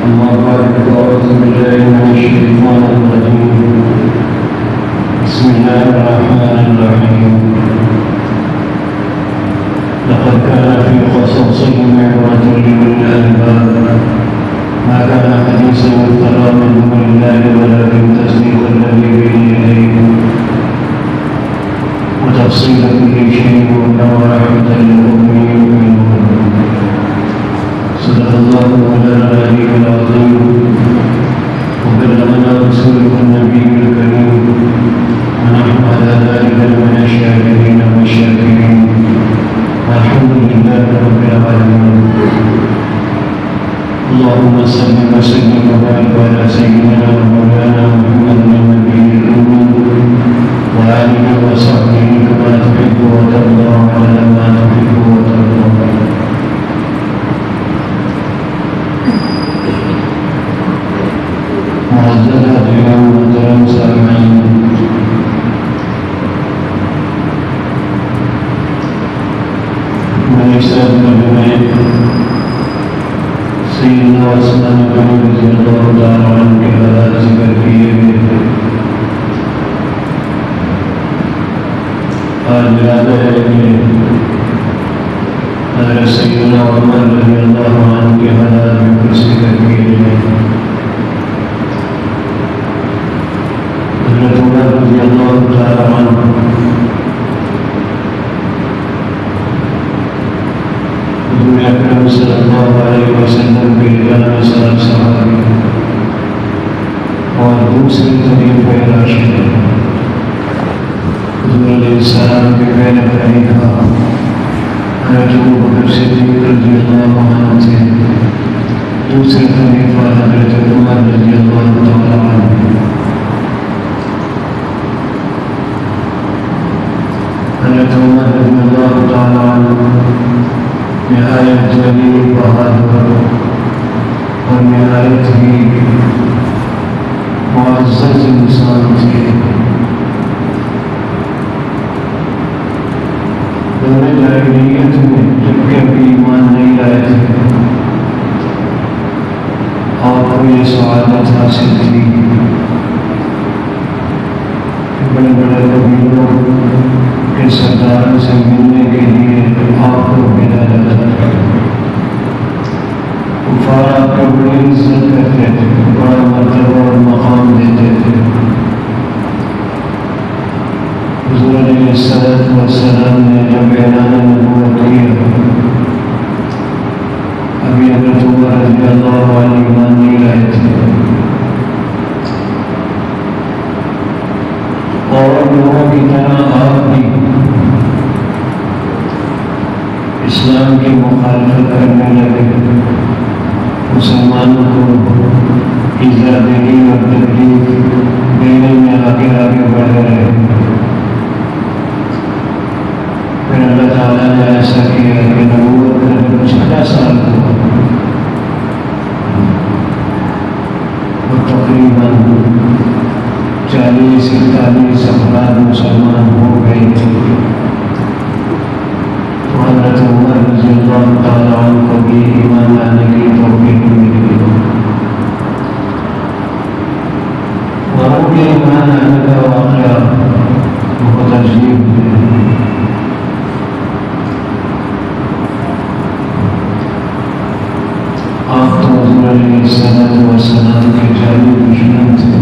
أما بعد فأعوذ بالله من الشيطان الرجيم بسم الله الرحمن الرحيم لقد كان في قصصهم عبرة لأولي الألباب ما كان حديثا يفترى من دون الله ولكن تصديق الذي بين يديه وتفصيل كل شيء ورحمة لقوم يؤمنون. صدق الله مولانا العلي العظيم وبلغنا رسوله النبي الكريم ونحن على ذلك من الشاكرين والشاكرين والحمد لله رب العالمين. اللهم صل وسلم وبارك على سيدنا ومولانا محمد النبي الأمي وآله وصحبه كما تحب وترضى على ما تحب وترضى. معزز حضرات محترم سامعین، میں اس میں سیدنا عثمان غنی رضی اللہ تعالیٰ عنہ کے حالات ذکر کیے گئے تھے. آج ارادہ ہے کہ حضرت سیدنا عمر رضی اللہ عنہ کے حالات میں کچھ ذکر کیے گئے. حضرت عمر رضی اللہ تعالیٰ عنہ حضور اکرم صلی اللہ علیہ وسلم کے جانب سلام صحابی اور دوسری خلیفہ راشد حضور علیہ السلام کے پہلے خلیفہ حضرت ابوبکر صدیق رضی اللہ عنہ سے دوسرے خلیفہ حضرت عمر رضی اللہ تعالیٰ عنہ. حضرت عمر رضی اللہ تعالیٰ عنہ نہایت جلیل بہادر اور نہایت ہی معزز انسان تھے. دور جاہلیت میں جب کہ ابھی ایمان نہیں لائے تھے آپ کو یہ سعادت حاصل تھی کہ بڑے بڑے قبیلوں کے سرداروں سے ملنے کے لیے آپ کو بھیجا جاتا تھا. کفار آپ کو بڑی عزت کرتے تھے، بڑا مرتبہ اور مقام دیتے تھے. حضور علیہ السلام نے جب اعلان نبوت کیا، ابھی حضرت عمر رضی اللہ عنہ ایمان نہیں لائے تھے اور لوگوں کی طرح آپ بھی اسلام کی مخالفت کرنے لگے. مسلمانوں کو ایذا دینی اور تکلیف دینے میں آگے بڑھ رہے. پھر اللہ تعالیٰ نے ایسا کیا کہ نبوت کا 6 سال ہوا اور تقریباً 40-41 افراد مسلمان ہو گئے تھے. حضرت عمر رضی اللہ تعالیٰ عنہ کو بھی ایمان لانے کی توفیق ملی اور ان کے ایمان لانے کا واقعہ بہت عجیب ہے. آپ تو حضور علیہ السلام کے جانی دشمن تھے،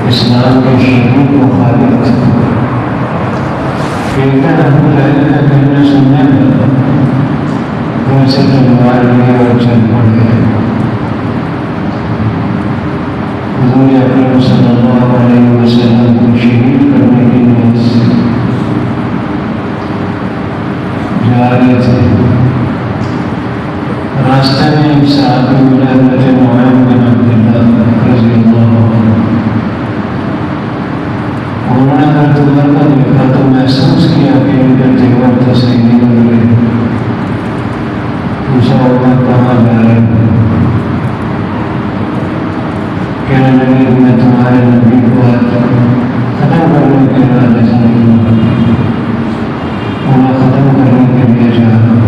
اسلام کے شدید مخالف تھے. ابو جہل کا کہنا سننے پر گھر سے تلوار لیے اور چل پڑے. حضور اکرم صلی اللہ علیہ وسلم کو شہید کرنے کے لیے جا رہے تھے. راستے میں ایک صحابی ملا حضرت نعیم بن عبداللہ رضی اللہ عنہ. انہوں نے حضرت عمر کو دیکھا تو محسوس کیا کہ ان کے تیور تو صحیح نہیں لگ رہے. پوچھا عمر کہاں جا رہے ہیں؟ کہنے لگے میں تمہارے نبی کو ختم کرنے کے ارادے سے نہیں ہوں، انہیں ختم کرنے کے لیے جا رہا ہوں.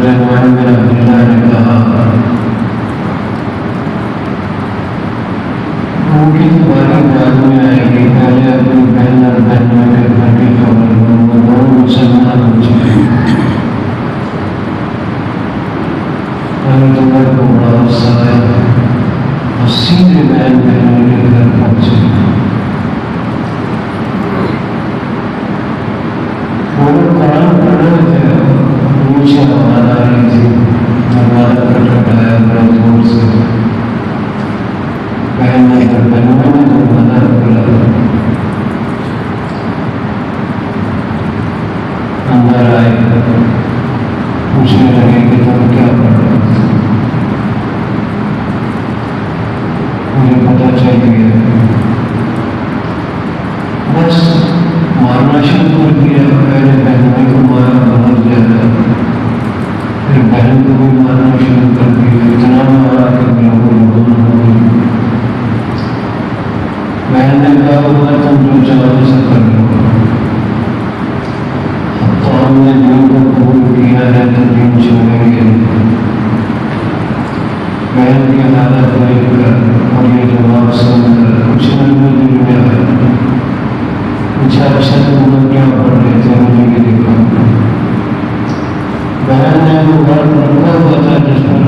سلیمان بن عبداللہ نے کہا ان کی تمہاری بعد میں آئے گی، پہلے اپنی بہن اور بہنوں کے گھر کی خبر دو، وہ دونوں مسلمان ہو چکے۔ عمر کو بڑا غصہ آیا اور سیدھے بہن بہنوں کے گھر پہنچے۔ وہ قرآن پڑھ رہے تھے، نیچے آواز آ رہی تھی، دروازہ کھٹکھٹایا بڑے زور سے۔ بہن نے بہنوں نے دروازہ کھولا، اندر آئے، پوچھنے لگے کہ تم کیا پڑھ رہے تھے؟ مجھے پتہ چل گیا، بس مارنا شروع کر دیا۔ پہلے بہنوں کو مارا بہت زیادہ، پھر بہن کو بھی مارنا شروع کر دیا، اتنا مارا کہ بالکل بہن ہو گئی۔ بہن نے کہا ہوگا تم جو چاہو سے کر لو، اب تو ہم نے دین کو قبول کیا ہے تو دین چھوڑیں گے۔ بہن کی حالت دیکھ کر اور یہ جواب سن کر کچھ نہیں دل میں آیا، اچھا تم کیا پڑھ رہے تھے، مجھے بھی دیکھا۔ بہن نے وہ گھر رکھا ہوا تھا جس پر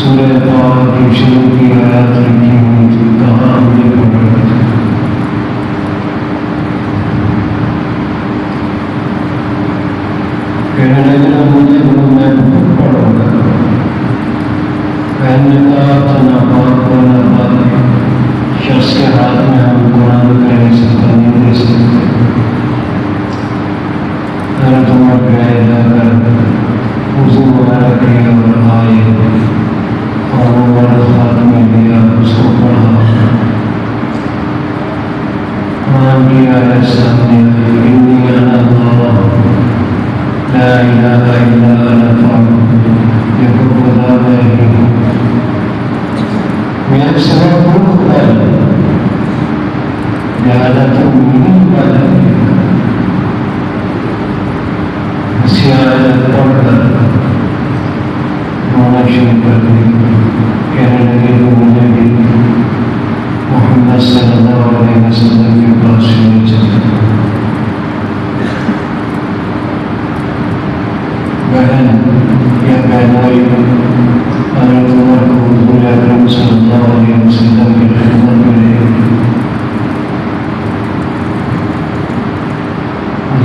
سورہ طٰہٰ کی شروع کی آیات لکھی ہوئی تھی، کہاں مجھے پڑھ رہے تھے۔ کہنے لگے مجھے میں خود پڑھوں گا۔ بہن نے کہا تو ناپاک کو ناپاک شخص کے ہاتھ میں ہم قرآن کا حصہ نہیں دے سکتے۔ حضرت عمر گئے، جا کر وضو وغیرہ کیا اور آئے اور وہ ورد ہاتھ میں لیا، اس کو پڑھا۔ قرآن کی آیت سامنے آئی، انی انا اللہ لا الہ الا انا فاعبدنی، دیکھو خدا میں ہی ہوں، میرے سوا کوئی خدا نہیں، لہٰذا تم میری عبادت کرو۔ اسی آیت پڑھ کر رونا شروع کر دی، کہنے لگے کہ مجھے بھی محمد صلی اللہ علیہ وسلم کے پاس لے چلے۔ بہن یا بہنوئی حضرت عمر کو حضور اکرم صلی اللہ علیہ وسلم کی خدمت میں لے گئی۔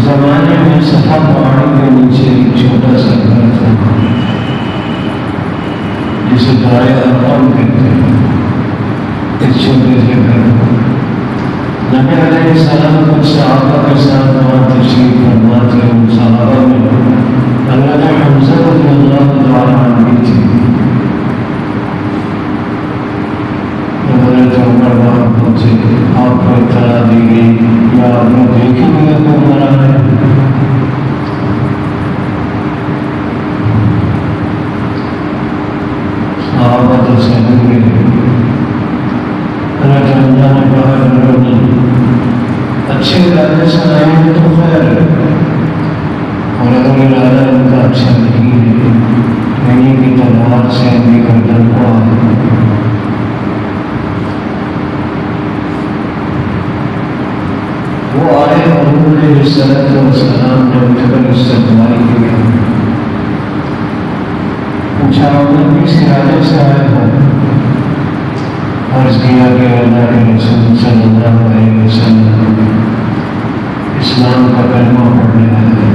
زمانے میں صفا پہاڑی کے نیچے ایک چھوٹا سا گھر تھا جسے دار ارقم کہتے ہیں۔ اس چھوٹے سے گھر نبی علیہ السلام کو صحابہ کے ساتھ وہاں تشریف فرما تھے۔ ان صحابہ میں حضرت حمزہ رضی اللہ تعالیٰ عنہ بھی تھی۔ حضرت عمر وہاں پہنچے، آپ کو اطلاع دی گئی، یا آپ نے دیکھی ہوئی کو مرا ہے؟ صحابہ تو سمجھ گئے۔ حضرت حمزہ نے کہا اچھے ارادے سے آئے ہیں تو خیر ہے، اور اگر ارادہ ان کا اچھا نہیں ہے تو انہیں کی تلوار سے ان کی گردن کو آئے۔ وہ آئے اور انہوں نے السلام نے اٹھ کر استقبال کیا، پوچھا آپ کس ارادے سے آئے ہو؟ عرض کیا کہ اللہ کے رسول صلی اللہ علیہ وسلم اسلام کا کلمہ پڑھنے آئے۔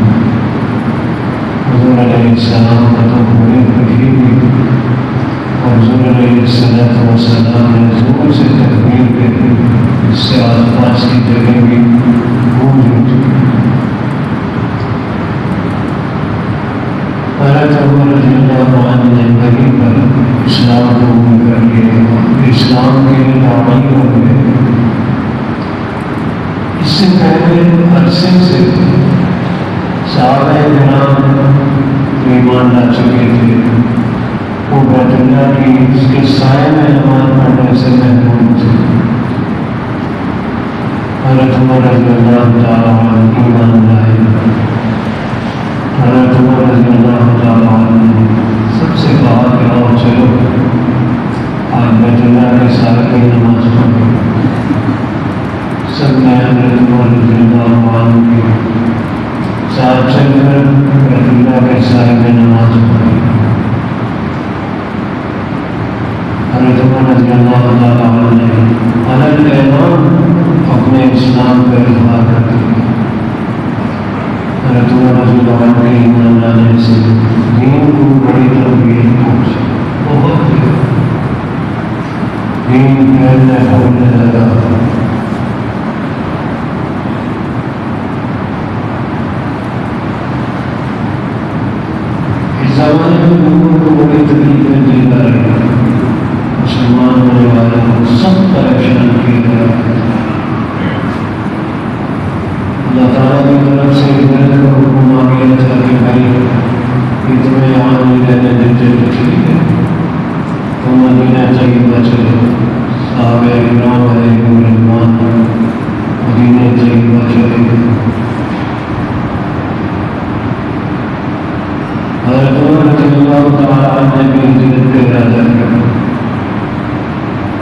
حضور علیہ السلام کا تو بڑی خوشی ہوئی اور حضور علیہ السلام نے زور سے تکبیر کہی، اس سے آس پاس کی جگہ بھی گونج اٹھی۔ حضرت عمر رضی اللہ عنہ نے کہیں پر اسلام قبول کر کے اسلام کے لیے دعوی ہو گئے۔ اس سے پہلے عرصے سے صحابہ کرام ایمان لا چکے تھے، وہ بیت اللہ کی اس کے سائے میں نماز پڑھنے سے محروم تھے۔ حضرت عمر رضی اللہ تعالیٰ عنہ ایمان لائے۔ حضرت عمر رضی اللہ چل کر بیت اللہ کے سائے میں نماز پڑھی۔ حضرت عمر رضی اللہ تعالیٰ عنہ نے الگ اعلان اپنے اسلام کا اظہار کر دیا۔ حضرت عمر رضی اللہ عنہ کے ایمان لانے سے دین کو بڑی تربیت پہنچی، بہت دین پھیلنے پھولنے لگا۔ اس زمانے میں لوگوں کو بڑی تکلیفیں دیتا رہا، مسلمان ہونے والوں کو سخت پریشان کیا گیا۔ اللہ تعالیٰ کی طرف سے ہدایت کا حکم آ گیا تھا کہ بھائی یہ تمہیں یہاں نہیں رہنے دیتے تو ٹھیک ہے، تم مدینہ طیبہ چلو۔ صحابہ کرام علیہم رضوان مدینہ طیبہ چلے۔ حضرت عمر رضی اللہ تعالیٰ عنہ نے بھی ہجرت کا ارادہ کیا،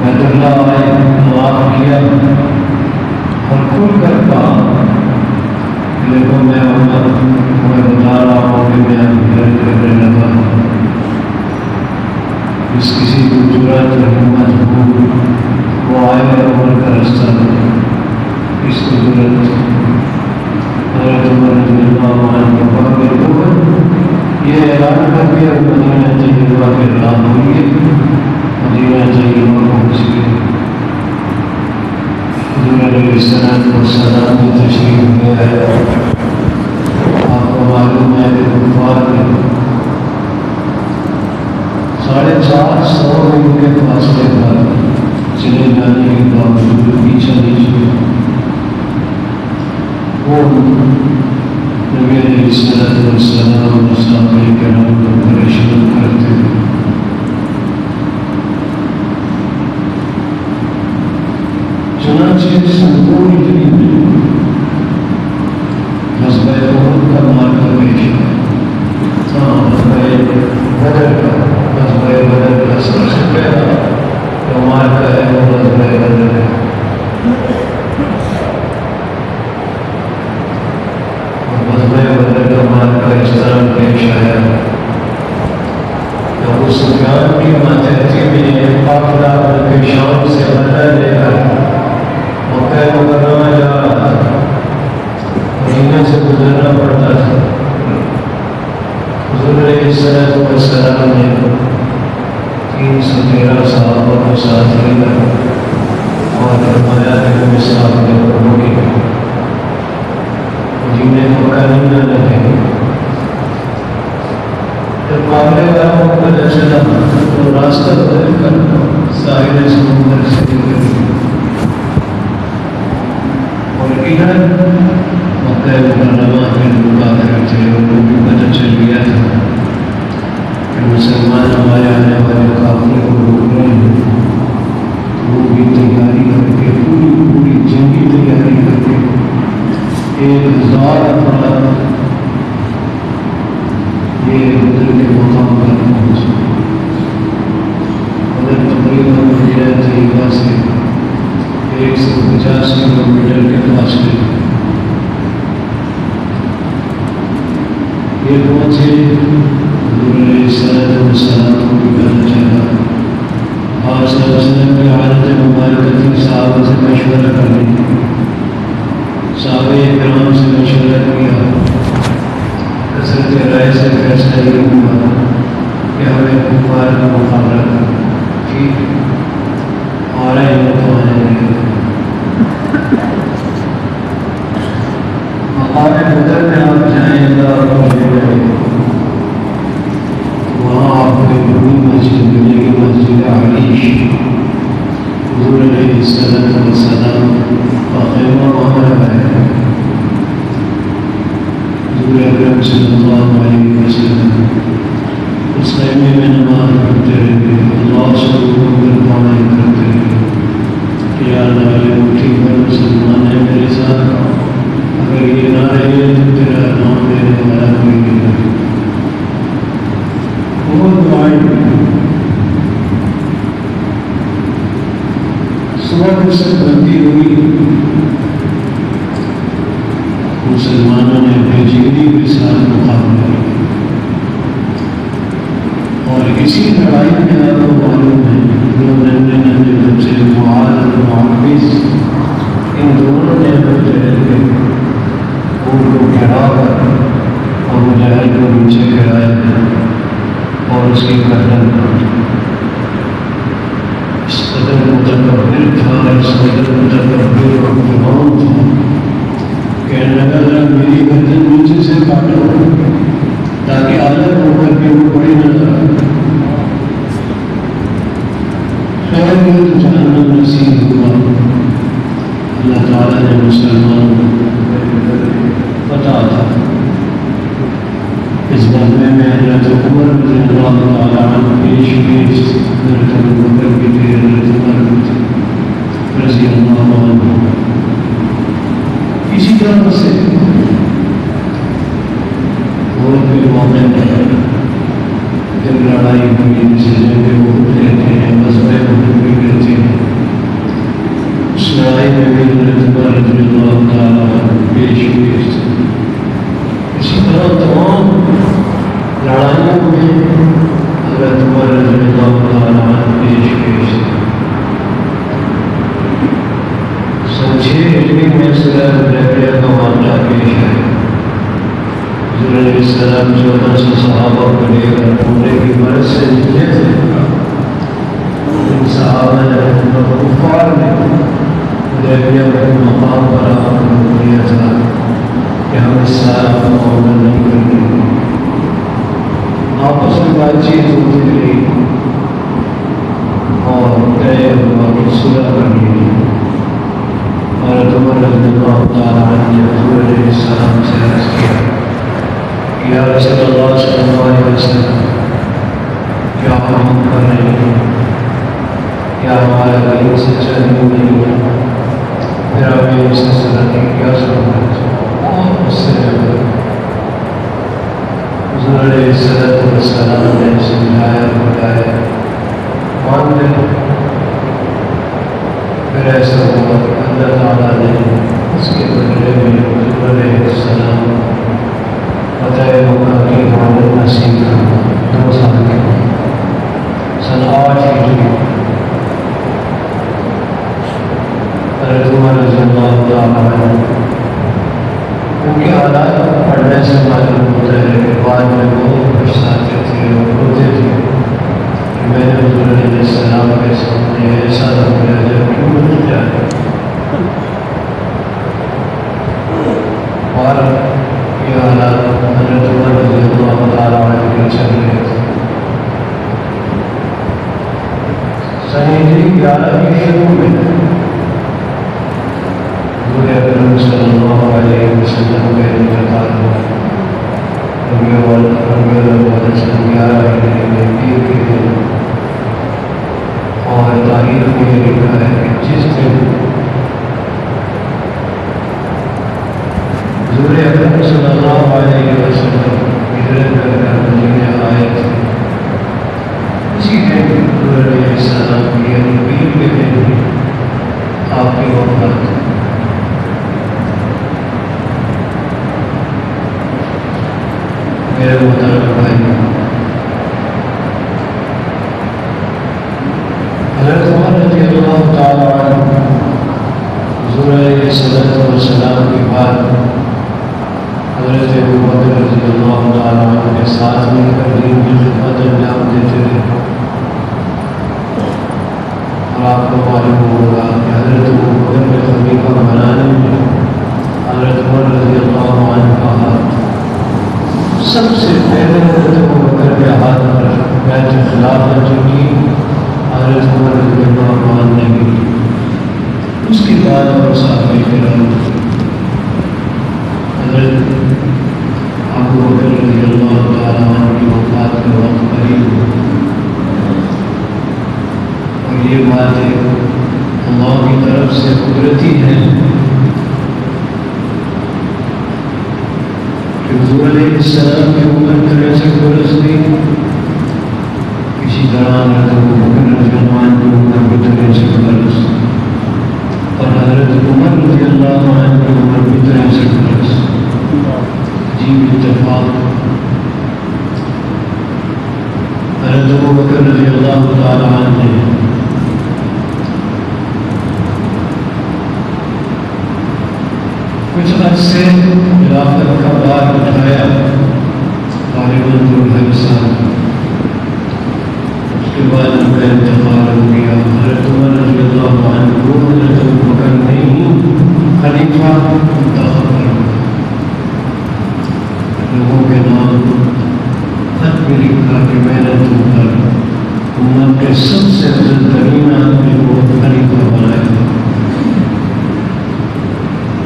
بیت اللہ آئے، طواف کیا اور کھل کر کہا دیکھو میں تمہیں بتا رہا ہوں کہ میں ہجرت کرنے لگا ہوں۔ جس کسی کو ضرورت ہمت ہو وہ آئے عمر کا رستہ دے، اس کو ضرورت۔ حضرت عمر رضی اللہ عنہ کو یہ اعلان کر کے مدینہ طیبہ کے اعلان ہوئی، مدینہ طیبہ پہنچ گئے۔ حضور علیہ السلام کی تشریف لے آئے۔ آپ کو معلوم ہے کہ کفار نے 450 میل کے فاصلے پر چلے جانے کے باوجود پیچھا نہیں چھوڑا۔ وہ نبی علیہ السلام اور صحابہ کرام کو پریشان کرتے ہیں۔ چنانچہ سنپور ہجری میں غزوہ احد کا معرکہ پیش آیا۔ غزوہ بدر کا سب سے پہلا جو معرکہ ہے وہ غزوہ بدر ہے۔ غزوہ بدر کا معرکہ اس طرح پیش آیا، ابو سفیان کی ماتحتی میں ایک قافلہ ملک شام سے بدر لے کر مکہ مکرمہ جا رہا تھا، مدینہ سے گزرنا پڑتا تھا۔ حضور علیہ السلام نے 313 صحابہ کو ساتھ لیا اور فرمایا کہ ہمیں ساتھ لے کر ہوگی، مدینہ مکہ نہیں جانے دیں۔ جب قافلے والوں کو پتہ چلا تو راستہ بدل کر ساحل سمندر سے نکل اور ادھر مکہ مکرمہ کے لوگ آ کر تھے، ان کو بھی پتہ چل گیا تھا کہ مسلمان ہمارے آنے والے قافلے کو روک رہے ہیں۔ وہ بھی تیاری کر کے پوری جنگی تیاری کر کے 1000 افراد یہ بدر کے مقام پر پہنچے۔ بدر تقریباً مدینہ طیبہ سے 150 کلومیٹر کے فاصلے یہ پہنچے۔ حضور علیہ السلام کو بھی پتہ چلا، آپ صلی اللہ علیہ وسلم کی حالت مبارکہ تھی، صحابہ سے مشورہ کرنے، صحابہ کرام سے مشورہ کیا، کثرت رائے سے فیصلہ یہ ہوا کہ ہمیں کفار کا مقابلہ کرنا، ٹھیک ہے ہمارا یہ مقابلہ نہیں۔ مقام بدر میں آپ جائیں گا وہاں آپ کو ایک بڑی مسجد ملے گی، مسجد عریش۔ حضور علیہ السلام کا خیمہ وہاں ہے۔ حضور اکرم صلی اللہ علیہ وسلم اس خیمے میں نماز پڑھتے رہے، اللہ سے حکم کر دعائیں کرتے رہے کہ یا اللہ یہ مٹھی پر مسلمان ہے میرے ساتھ، اگر یہ نہ رہے تو تیرا نام لینے والا کوئی نہیں رہے۔ بہت دعائیں صبح سے بندی ہوئی، مسلمانوں نے بے چینی کے ساتھ اس کی گردن اس قدر متکبر تھا، اس قدر متکبر اور غلام تھا کہنے لگا ذرا میری گردن نیچے سے کاٹو تاکہ الگ ہو کر کے وہ بڑی نظر آئے۔ خیر یہ تو جہنم نصیب ہوا۔ اللہ تعالیٰ نے مسلمانوں کو پتا تھا اس بدلے میں حضرت عمر رضی اللہ تعالیٰ عنہ پیش حضرت ابوبکر بھی تھے، حضرت عمر بھی تھے رضی اللہ عنہ۔ اسی طرح سے اور بھی موقع پر جب لڑائی ہوئی جسے جنگ احد کہتے ہیں، غزوہ احد بھی کہتے ہیں، اس لڑائی میں بھی حضرت عمر رضی اللہ تعالیٰ عنہ پیش تھے۔ اسی طرح تمام لڑائیوں میں حضرت عمر رضی اللہ تعالیٰ عنہ پیش تھے۔ سمجھے علمی میں صلح حدیبیہ کا واقعہ پیش ہے۔ حضور علیہ السلام 1400 صحابہ کو لے کر عمرے کی غرض سے نکلے تھے۔ ان صحابہ نے کفار نے حدیبیہ کے مقام پر آپ کو روک دیا تھا کہ ہم اس سال کا معاملہ نہیں کریں گے۔ آپس میں بات چیت ہوتی رہی اور طے ہوا کہ صلح کرنی ہے۔ حضرت عمر رضی اللہ تعالیٰ عنہ نے حضور علیہ السلام سے عرض کیا کہ یا رسول اللہ صلی اللہ علیہ وسلم، کیا ہم کر رہے ہیں؟ کیا ہمارا دین سچا نہیں ہے؟ پھر ہمیں اس صلح کی کیا ضرورت ہے؟ اور اس سے حضور علیہ السلام نے سمجھایا بتایا مان لیں۔ پھر ایسا ہوا کہ اللہ تعالیٰ نے اس کے بدلے میں حضور علیہ السلام فتح مکہ کی حالت نصیب کرنا 2 سال کے بعد سن 8 ہجری۔ حضرت عمر رضی اللہ تعالیٰ عنہ ان کے حالات پڑھنے سے معلوم ہوتا ہے کہ بعد میں بہت پچھتاتے تھے اور روتے تھے کہ میں نے حضور علیہ السلام کے سامنے ایسا لگا جب کیوں نہیں جاتا۔ اور یہ حالات حضرت عمر رضی اللہ تعالیٰ عنہ کے چل رہے تھے۔ سن ہجری 11 کی شروع میں حضور اکرم صلی اللہ علیہ وسلم کا انتقال ہوا۔ ربیع الاول سن 11 ہجری میں پیر کے دن، اور تاریخ میں یہ لکھا ہے کہ جس دن حضور اکرم صلی اللہ علیہ وسلم ہجرت کر کر مدینے آئے تھے، اسی دن حضور علیہ السلام کی یعنی پیر کے دن آپ کی وفات ہوئی۔ میرے محترم بھائی، حضرت عمر رضی اللہ تعالیٰ عنہ حضور علیہ السلام کے بعد حضرت ابوبکر رضی اللہ تعالیٰ عنہ کے ساتھ مل کر دین کی خدمت انجام دیتے رہے۔ اور آپ کو معلوم ہوگا کہ حضرت ابوبکر کے خلیفہ بنانے میں حضرت عمر رضی اللہ عنہ کا ہاتھ سب سے پہلے حضرت ابوبکر کے ہاتھ پر بیعت خلافت جو کی حضرت عمر رضی اللہ عنہ نے کی، اس کے بعد اور صحابہ کرام حضرت ابوبکر رضی اللہ تعالیٰ عنہ کی وفات کا وقت قریب ہوا۔ اور یہ باتیں اللہ کی طرف سے قدرتی ہیں کہ حضور علیہ السلام کی عمر 63 برس تھی، اسی طرح حضرت ابوبکر رضی اللہ عنہ کی عمر بھی 63 برس، اور حضرت عمر رضی اللہ عنہ کی عمر بھی 63 برس۔ عجیب اتفاق۔ حضرت ابوبکر رضی اللہ تعالیٰ عنہ نے کچھ عرصے خلافت کا بار اٹھایا غالباً 2 ڈھائی سال، کہا کہ میں نے تم پر امت کے سب سے افضل ترین آدمی کو خلیفہ بنایا.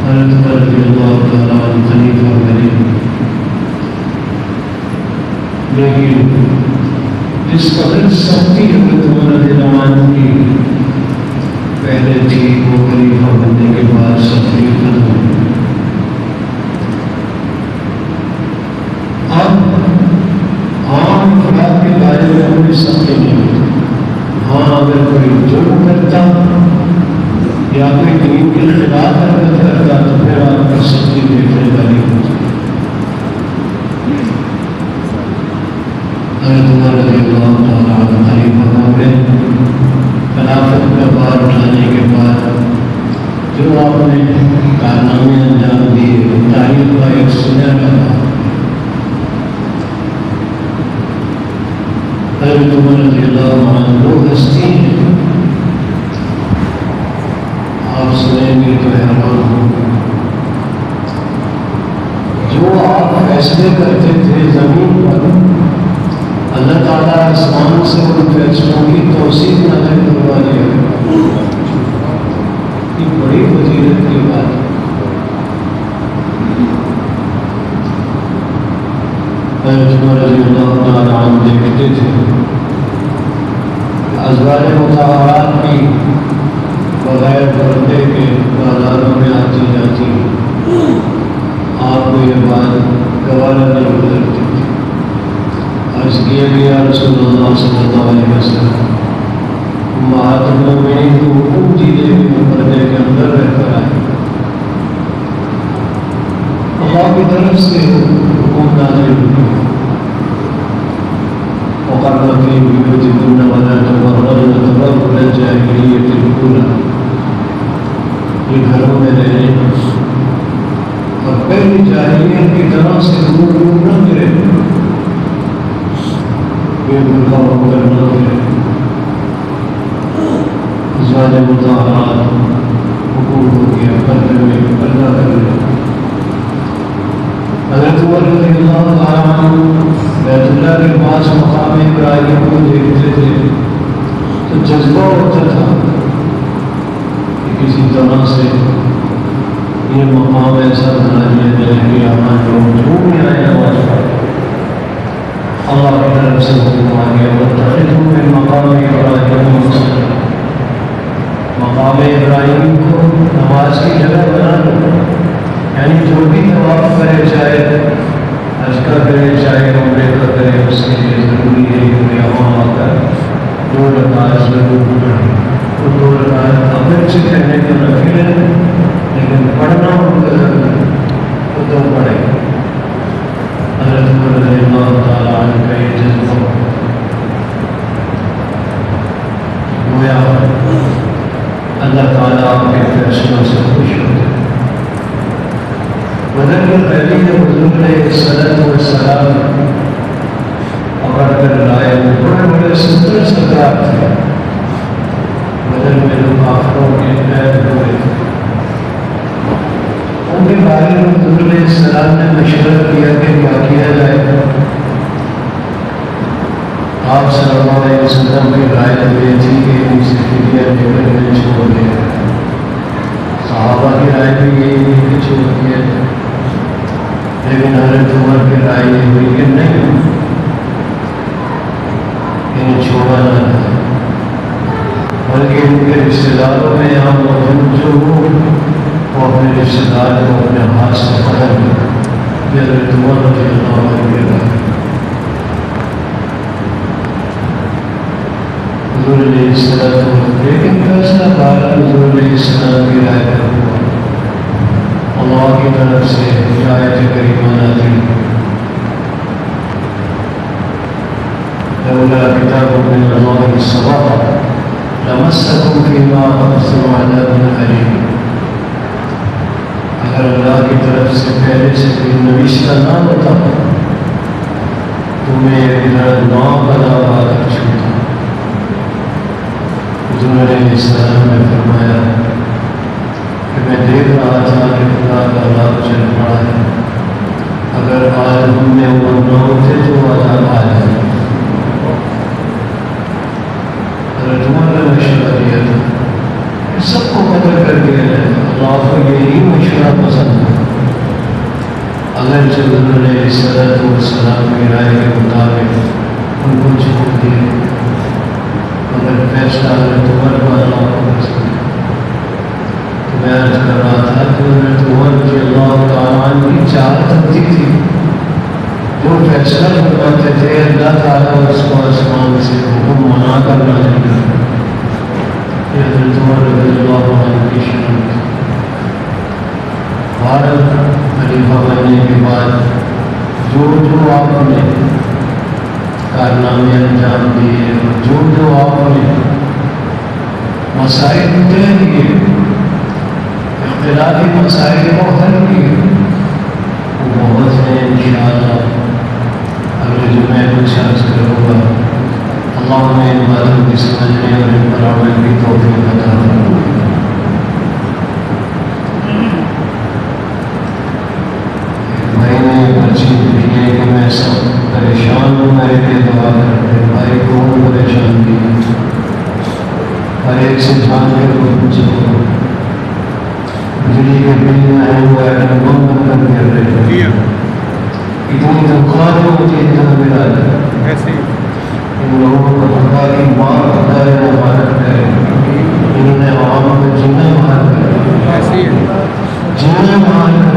حضرت رضی اللہ تعالیٰ عنہ خلیفہ بنے. لیکن اس قدر سختی حضرت عمر رضی اللہ عنہ کی پہلے تھی وہ خلیفہ بننے کے بعد سختی ختم ہوئی. اب عام افراد کے بارے میں کوئی سختی نہیں ہوتی. ہاں اگر کوئی جرم کرتا یا کوئی دین کے خلاف حرکت کرتا تو پھر آپ کو سختی دیکھنے والی ہوتی. حضرت عمر رضی اللہ تعالیٰ عنہ خلیفہ ہو گئے. خلافت کا بار اٹھانے کے بعد جو آپ نے کارنامے انجام دیے تاریخ کا ایک سنہرا تھا. حضرت عمر رضی اللہ عنہ وہ ہستی ہیں آپ سنیں گے تو حیران ہوں گے. جو آپ فیصلے کرتے تھے زمین پر اللہ تعالیٰ آسمان سے ان فیصلوں کی توثیق نازل کروا دیا. یہ بڑی فضیلت کی بات ہے. حضرت عمر رضی اللہ تعالیٰ عنہ دیکھتے تھے ازواج مطہرات کی بغیر پردے کے بازاروں میں آتی جاتی. آپ کو یہ بات گوارا نہیں گزرتی تھی. عرض کیا گیا رسول اللہ صلی اللہ علیہ وسلم امہات المؤمنین کو حکم دیجیے کہ وہ پردے کے اندر رہ کر آئے. اللہ کی طرف سے حکم نازل ہوئی. وقرن فی بیوتکن ولا تبرجن تبرج الجاہلیۃ الاولی. یہ گھروں میں رہنے اور پہلی جاہلیت کی طرح سے دور دور نہ گرے. بے برقع ہو کر نہ گرے. ازواج مطہرات حکم ہو گیا پردے میں پردہ کر لے. حضرت عمر رضی اللہ تعالیٰ عنہ بیت اللہ کے پاس مقام ابراہیم کو دیکھتے تھے تو جذبہ ہوتا تھا کہ کسی طرح سے یہ مقام ایسا بنا دیا جائے کہ یہاں جو بھی آئے آواز پڑے. اللہ کی طرف سے حکم آ گیا واتخذوا من مقام ابراہیم مصلی. مقام ابراہیم کو نماز کی جگہ بنا دو. یعنی جو بھی طواف کرے چاہے حج کا کرے چاہے عمرے کا کرے اس کے لیے ضروری ہے کہ یہاں آ کر 2 رکعت ضرور پڑھے. تو 2 رکعت اگرچہ کہنے کا نفل ہے لیکن پڑھنا ہوگا تو 2 پڑھے. حضرت عمر رضی اللہ تعالیٰ عنہ کا یہ جذبہ گویا اللہ تعالیٰ آپ کے فیصلوں سے خوش ہوتے. بدر کے پہلے حضور نے صلوات و سلام پکڑ کر لائے. بڑے بڑے 70 سردار تھے بدر میں جو کافروں کے قید ہوئے تھے. ان کے بارے میں حضور نے السلام نے مشورہ کیا کہ کیا کیا جائے. آپ صلی اللہ علیہ وسلم کی رائے یہ تھی کہ ان سے فدیہ دے کر انہیں چھوڑ دیا. صحابہ کی رائے بھی یہی ہے کہ چھوڑ دیا جائے. لیکن حضرت عمر کی رائے یہ ہوئی کہ نہیں انہیں چھوڑا نہ جائے بلکہ ان کے رشتے داروں میں یہاں موجود جو ہو وہ اپنے رشتے دار کو اپنے ہاتھ سے پکڑ لیں. یہ حضرت عمر رضی اللہ عنہ کی رائے. حضور علیہ السلام لیکن فیصلہ بارہ حضور علیہ السلام کی رائے پر ہوا. اللہ کی طرف سے آیت کریمہ نازل لولا کتاب من اللہ سبق لمسکم فیما اخذتم عذاب علیم. اگر اللہ کی طرف سے پہلے سے کوئی نوشتہ نہ ہوتا تمہیں دردناک عذاب آ کر چھوٹا. حضور علیہ السلام نے فرمایا کہ میں دیکھ رہا تھا کہ خدا کا عذاب چل پڑا ہے. اگر آج ہم نے وہ نہ ہوتے تو عذاب آ جائے. اگرچہ حضور علیہ السلام کی رائے کے مطابق ان کو چھوڑ دیا، مگر فیصلہ حضرت عمر کا اللہ کو پسند ہے۔ تو میں عرض کر رہا تھا کہ حضرت عمر رضی اللہ تعالیٰ عنہ کی چاہت ہوتی تھی، جو فیصلہ فرماتے تھے اللہ تعالیٰ اس کو آسمان سے حکم منا کر نازل کرتا۔ یہ حضرت عمر رضی اللہ عنہ کی شان تھی۔ بھارت خلیفہ بننے کے بعد جو آپ نے کارنامے انجام دیے اور جو آپ نے مسائل طے کیے، اختلافی مسائل کو حل کیے، وہ بہت ہیں انشاءاللہ اگلے جمعے کچھ عرض کروں گا۔ اللہ نے ان باتوں کی سمجھنے اور ان پر عمل کی توفیق عطا فرمائے۔ بھائی نے پرچی دی ہے کہ میں سب پریشان ہوں، میرے لیے دعا کرتے ہیں۔ بھائی کون پریشان کی ہر ایک سے جان کے پوچھو، بجلی کے بل میں ہے وہ ایٹم بم بن کر گر رہے ہیں، اتنی تنخواہ ہوتی ہے اتنا ملا ہے۔ ان لوگوں کو خدا کی مار خدا ہے مبارک ہے، انہوں نے عوام کو جنہیں مار کر